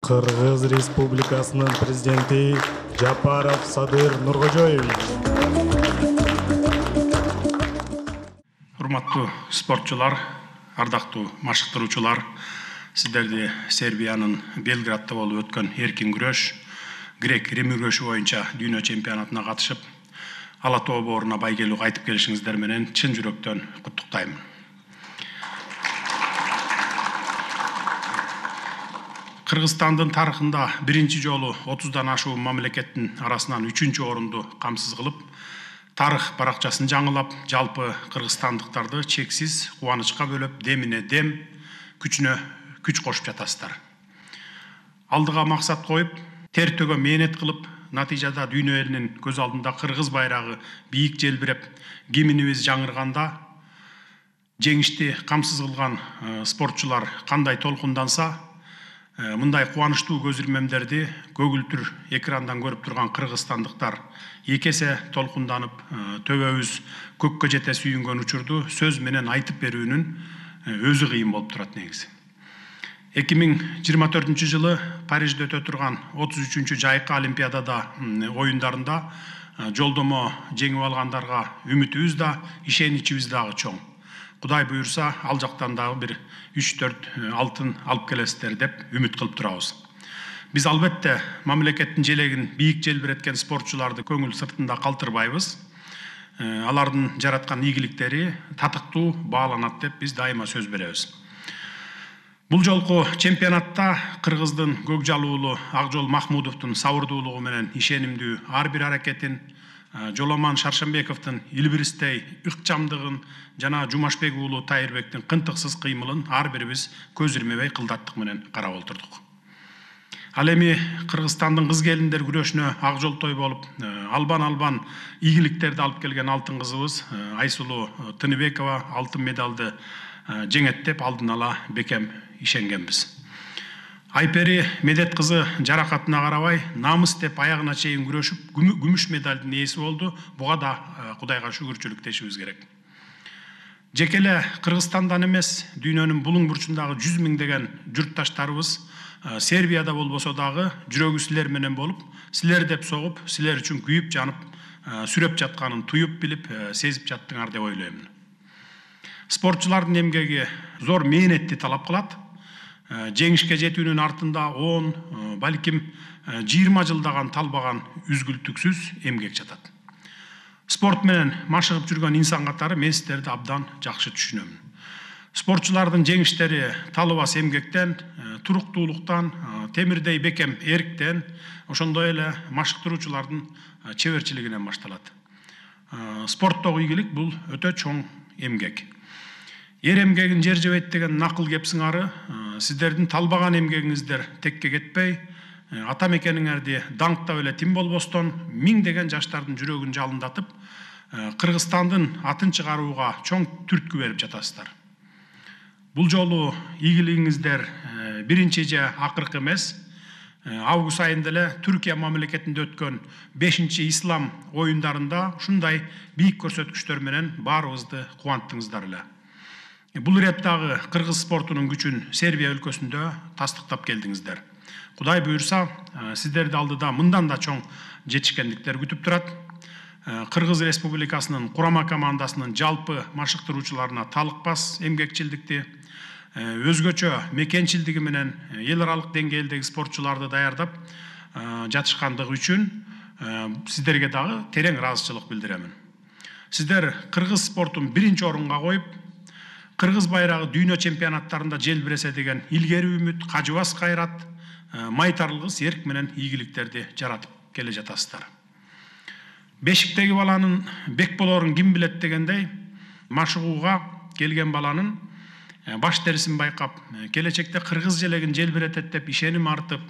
Кыргыз Республикасынын президенти Жапаров Садыр Нуркожоевич. Урматтуу спортчулар, ардактуу машыктыруучулар, сиздерди Сербиянын Белградда болуп өткөн эркин күрөш, грек-рим күрөшү боюнча дүйнө чемпионатына катышып, ала тоо бооруна байгелүү кайтып келишиңиздер менен чын жүрөктөн куттуктаймын. Кыргызстандын тарыхында биринчи жолу 30дан ашуу мамлекеттин арасынан 3-чү орунду камсыз кылып, тарых баракчасын жаңылап, жалпы кыргызстандыктарды чексиз кубанычка бөлөп, демине дем, күчүнө күч кошуп жатасыздар. Алдыга максат коюп, тер төгө мээнет кылып, натыйжада дүйнө элинин көз алдында кыргыз байрагы бийик желбиреп, гимнибиз жаңырганда, жеңишти камсыз кылган спортчулар кандай толкунданса, мындай кубанычтуу көз ирмемдерди көгүлтүр экрандан көрүп турган кыргызстандыктар эки эсе толкунданып, төбөбүз көккө жете сүйүнгөн учурду сөз менен айтып берүүнүн өзү кыйын болуп турат негизи. 2024-жылы Парижде өтө турган 33-чү жайкы олимпиадада оюндарында жолдомо жеңип алгандарга үмүтүбүз да, ишеничибиз дагы чоң. Кудай буйурса, ал жактан дагы бир 3-4 алтын алып келесиздер деп үмүт кылып турабыз. Биз албетте мамлекеттин желегин бийик желбиреткен спортчуларды көңүл сыртында калтырбайбыз. Алардын жараткан ийгиликтери татыктуу бааланат деп биз дайыма сөз беребиз. Бул жолку чемпионатта Кыргыздын Көкжалуулу Акжол Махмудовдун сабырдуулугу менен ишенимдүү ар бир аракетин, Жоламан Шаршембековдун илбиристей ыкчамдыгын жана Жумашбек уулу Тайырбектин кынтыксыз кыймылын ар бирибиз көз ирмебей кылдаттык менен карап олтурдук. Ал эми Кыргызстандын кыз келиндер күрөшүнө Акжолтой болуп, албан ийгиликтерди алып келген алтын кызыбыз Айсулуу Тыныбекова алтын медалды жеңет деп алдын ала бекем ишенгенбиз. Айпери Медет кызы жаракатына карабай, намыс деп аягына чейин күрөшүп, күмүш медалдын ээси болду. Буга да Кудайга шүгүрчүлүк дешибиз керек. Жекеле Кыргызстандан эмес, дүйнөнүн булуң бурчундагы 100 миңдеген журтташтарыбыз Сербияда болбосо дагы жүрөгү силер менен болуп, силер деп согуп, силер үчүн күйүп жанып, сүрөп жатканын туюп билип, сезип жаттыңар деп ойлойм. Спортчулардын эмгеги зор мээнетти талап кылат. Жеңишке жетүүнүн артында 10, балким 20 жылдаган талбаган үзгүлтүксүз эмгек жатат. Спорт менен машыгып жүргөн инсан катары мен сиздерди абдан жакшы түшүнөм. Спортчулардын жеңиштери талыбас эмгектен, туруктуулуктан, темирдей бекем эрктен, ошондой эле машыктыруучулардын чеберчилигинен башталат. Спорттогу ийгилик бул өтө чоң эмгек. Ер эмгегин жер жебейт деген накыл кеп сыңары, сиздердин талбаган эмгегиңиздер текке кетпей, ата мекениңерди даңктап эле тим болбостон, миңдеген жаштардын жүрөгүн жалындатып, Кыргызстандын атын чыгарууга чоң түрткү берип жатасыздар. Бул жолу ийгилигиңиздер биринчи же акыркы эмес. Август айында эле Түркия мамлекетинде өткөн 5-чи ислам оюндарында ушундай бийик көрсөткүчтөр менен баарыбызды кубанттыңыздар эле. Бул иреттагы кыргыз спортунун күчүн Сербия өлкөсүндө тастыктап келдиңиздер. Кудай буйурса, сиздерди алдыда мындан да чоң жетишкендиктер күтүп турат. Кыргыз Республикасынын курама командасынын жалпы машыктыруучуларына талыкпас эмгекчилдикти, өзгөчө мекенчилдиги менен эл аралык деңгээлдеги спортчуларды даярдап жатышкандыгы үчүн сиздерге дагы терең ыраазычылык билдиремин. Сиздер кыргыз спортун биринчи орунга коюп, кыргыз байрагы дүйнө чемпионаттарында желбиресе деген илгери үмүт, кажыбас кайрат, майтарылгыс эрк менен ийгиликтерди жаратып келе жатасыздар. Бешиктеги баланын бек болорун ким билет дегендей, машыгууга келген баланын баш терисин байкап, келечекте кыргыз желегин желбиретет деп ишеним артып,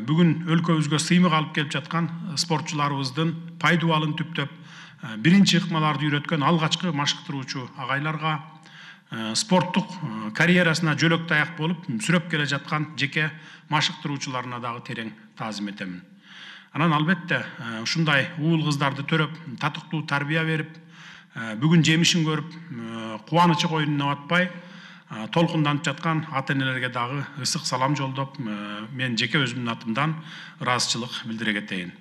бүгүн өлкөбүзгө сыймык алып келип жаткан спортчуларыбыздын пайдубалын түптөп, биринчи ыкмаларды үйрөткөн алгачкы машыктыруучу агайларга, спорттук карьерасына жөлөк таяк болуп, сүрөп келе жаткан жеке машыктыруучуларына дагы терең таазим этемин. Анан албетте ушундай уул кыздарды төрөп, татыктуу тарбия берип, бүгүн жемишин көрүп, кубанычы койнуна батпай, толкунданып жаткан ата энелерге дагы ысык салам жолдоп, мен жеке өзүмдүн атымдан ыраазычылык билдире кетейин.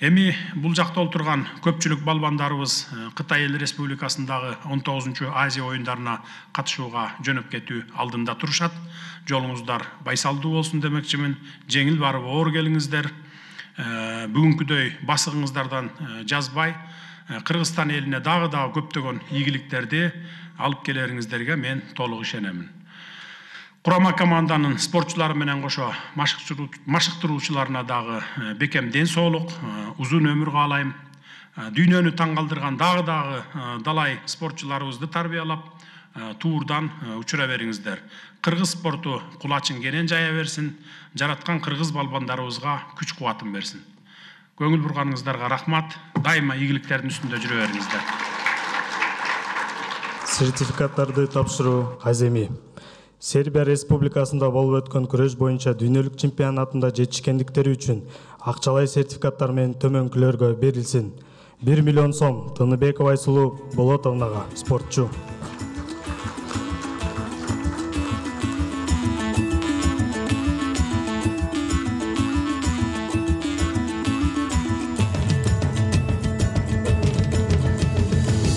Эми бул жакта отурган көпчүлүк балбандарыбыз Кытай Эл Республикасындагы 19-чу Азия оюндарына катышууга жөнөп кетүү алдында турушат. Жолуңуздар байсалдуу болсун демекчимин. Жеңил барып оор келиңиздер. Бүгүнкүдөй басыгыңыздардан жазбай, Кыргызстан элине дагы көптөгөн ийгиликтерди алып келериңиздерге мен толук ишенемин. Курама команданын спортчулары менен кошо машыктыруучуларына дагы бекем ден соолук, узун өмүр каалайм. Дүйнөнү таң калтырган дагы далай спортчуларыбызды тарбиялап, туурдан учура бериңиздер. Кыргыз спорту кулачын кенен жая берсин, жараткан кыргыз балбандарыбызга күч кубатын берсин. Көңүл бурганыңыздарга рахмат. Дайыма ийгиликтердин үстүндө жүрө бериңиздер. Сертификаттарды тапшыруу аземи. Сербия Республикасында болуп өткөн күрөш боюнча дүйнөлүк чемпионатында жетишкендиктери үчүн акчалай сертификаттар менен төмөнкүлөргө берилсин. 1 миллион сом Тыныбекова Айсулуу Болотовнага, спортчу.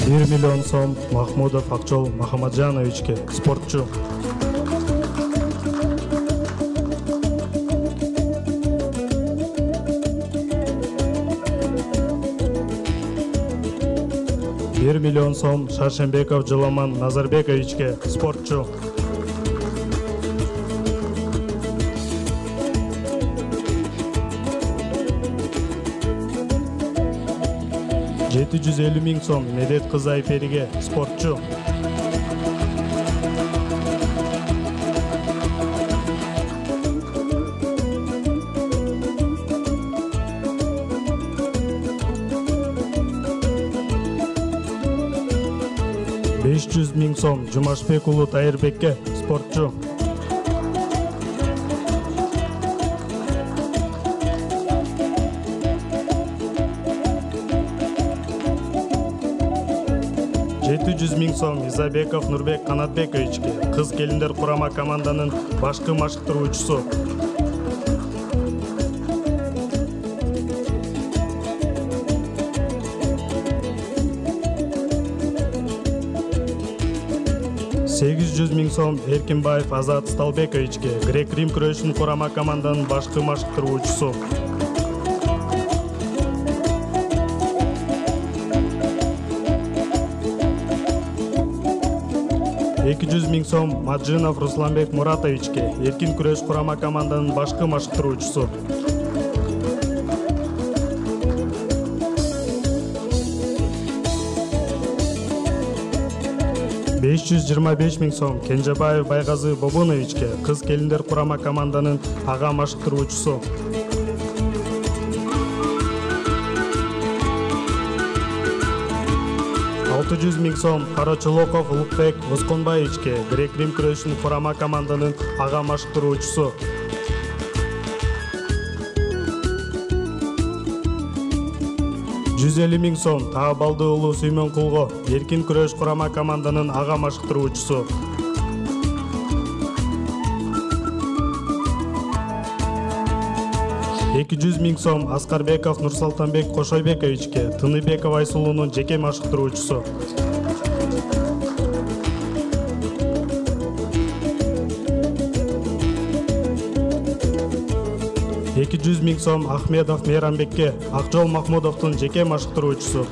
$1 миллион сом Махмудов Акчол Махамаджановичке, спортчу. $1 миллион сом Шаршенбеков Жыломан Назарбековичке, спортчу. $750 000 сом Медет кызы Айпериге, спортчу. $500 000 сом Жумашбек уулу Тайырбекке, спортчу. $700 000 сом Изабеков Нурбек Канатбековичке, кыз келиндер курама команданын башкы машыктыруучусу. $800 000 сом Эркинбаев Азат Сталбековичке, грек-рим күрөшүнүн курама команданын башкы машыктыруучусу. $200 000 сом Маджинов Русланбек Муратовичке, эркин күрөш курама команданын башкы машыктыруучусу. $525 000 сом Кенжебаев Байгазы Бобуновичке, кыз келиндер курама команданын ага машыктыруучусу. $600 000 сом Карачулоков Улукбек Восконбаевичке, грек-рим күрөшүнүн курама команданын ага машыктыруучусу. $150 000 сом Таабалды уулу Сүймөнкулго, эркин күрөш курама команданын ага машыктыруучусу. $200 000 сом Аскарбеков Нурсултанбек Кошойбековичке, Тыныбекова Айсулуунун жеке машыктыруучусу. $200 000 сом Ахмедов Мейрамбекке, Акжол Махмудовдун жеке машыктыруучусу.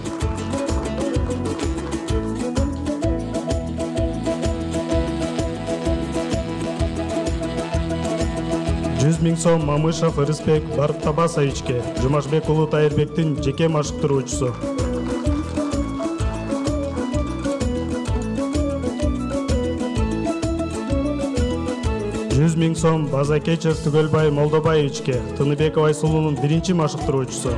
$100 000 сом Мамышев Ирисбек Бартабасовичке, Жумашбек уулу Тайырбектин жеке машыктыруучусу. $100 000 сом Базакечев Түгөлбай Молдобаевичке, Тыныбекова Айсулуунун биринчи машыктыруучусу.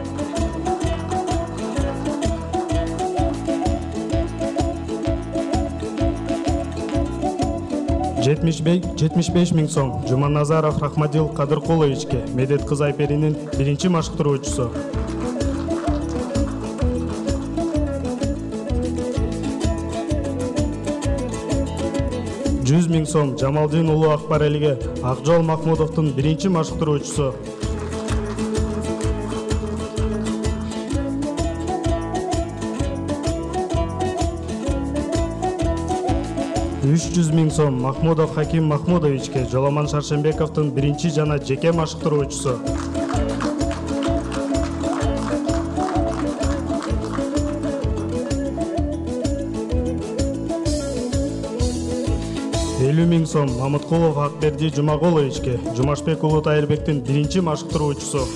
$75 000 сом Жуманазаров Рахмадил Кадыркуловичке, Медет кыз Айперинин биринчи машыктыруучусу. 100 000 сом Жамалдин уулу Акбарелиге, Акжол Махмудовдун биринчи машыктыруучусу. 300 000 сом Махмудов Хаким Махмудовичке, Жоламан Шаршембековдун биринчи жана жеке машыктыруучусу. 50 000 сом Мамыткулов Акберди Жумагуловичке, Жумашбек уулу Тайырбектин биринчи машыктыруучусу.